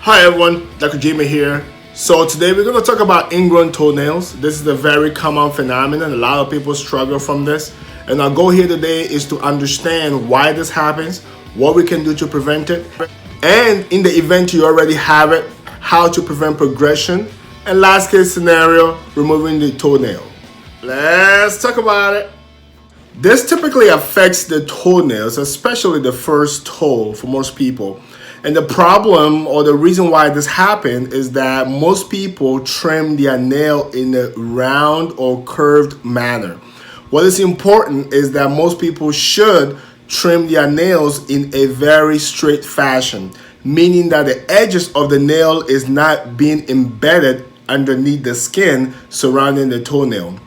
Hi everyone, Dr. Jimmy here. So today we're going to talk about ingrown toenails. This is a very common phenomenon. A lot of people struggle from this. And our goal here today is to understand why this happens, what we can do to prevent it, and in the event you already have it, how to prevent progression, and last case scenario, removing the toenail. Let's talk about it. This typically affects the toenails, especially the first toe for most people. And the problem or the reason why this happened is that most people trim their nail in a round or curved manner. What is important is that most people should trim their nails in a very straight fashion, meaning that the edges of the nail is not being embedded underneath the skin surrounding the toenail.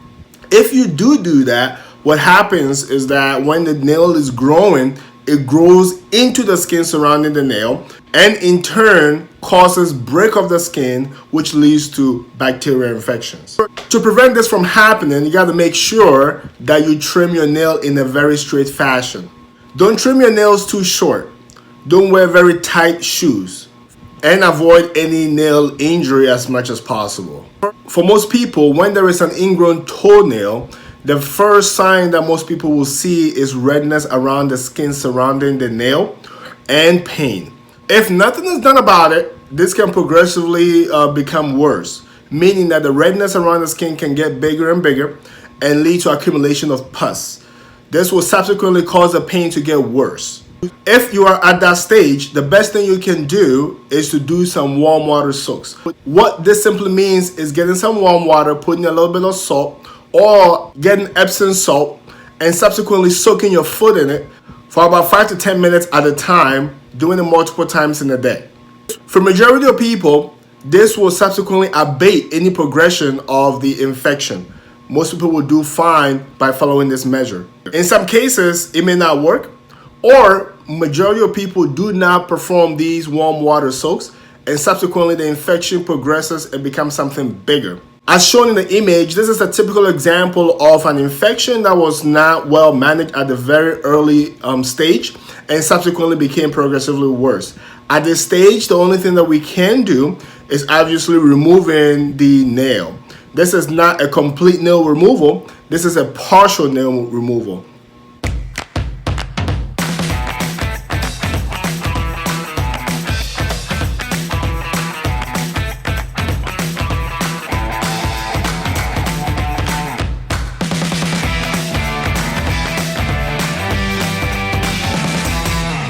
If you do that, what happens is that when the nail is growing, it grows into the skin surrounding the nail and in turn causes break of the skin, which leads to bacterial infections. To prevent this from happening, you got to make sure that you trim your nail in a very straight fashion. Don't trim your nails too short. Don't wear very tight shoes and avoid any nail injury as much as possible. For most people, when there is an ingrown toenail, the first sign that most people will see is redness around the skin surrounding the nail and pain. If nothing is done about it, this can progressively become worse, meaning that the redness around the skin can get bigger and bigger and lead to accumulation of pus. This will subsequently cause the pain to get worse. If you are at that stage, the best thing you can do is to do some warm water soaks. What this simply means is getting some warm water, putting a little bit of salt, or getting Epsom salt and subsequently soaking your foot in it for about 5 to 10 minutes at a time, doing it multiple times in a day. For majority of people, this will subsequently abate any progression of the infection. Most people will do fine by following this measure. In some cases, it may not work, or majority of people do not perform these warm water soaks and subsequently the infection progresses and becomes something bigger. As shown in the image, this is a typical example of an infection that was not well managed at the very early stage and subsequently became progressively worse. At this stage, the only thing that we can do is obviously removing the nail. This is not a complete nail removal. This is a partial nail removal.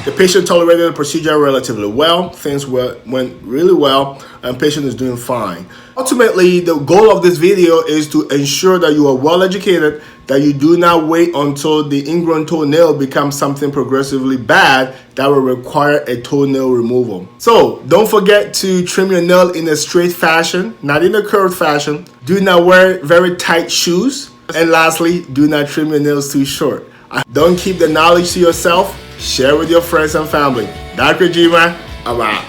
The patient tolerated the procedure relatively well. Things went really well and patient is doing fine. Ultimately, the goal of this video is to ensure that you are well educated, that you do not wait until the ingrown toenail becomes something progressively bad that will require a toenail removal. So don't forget to trim your nail in a straight fashion, not in a curved fashion. Do not wear very tight shoes. And lastly, do not trim your nails too short. Don't keep the knowledge to yourself. Share with your friends and family. Dr. Jima, I'm out.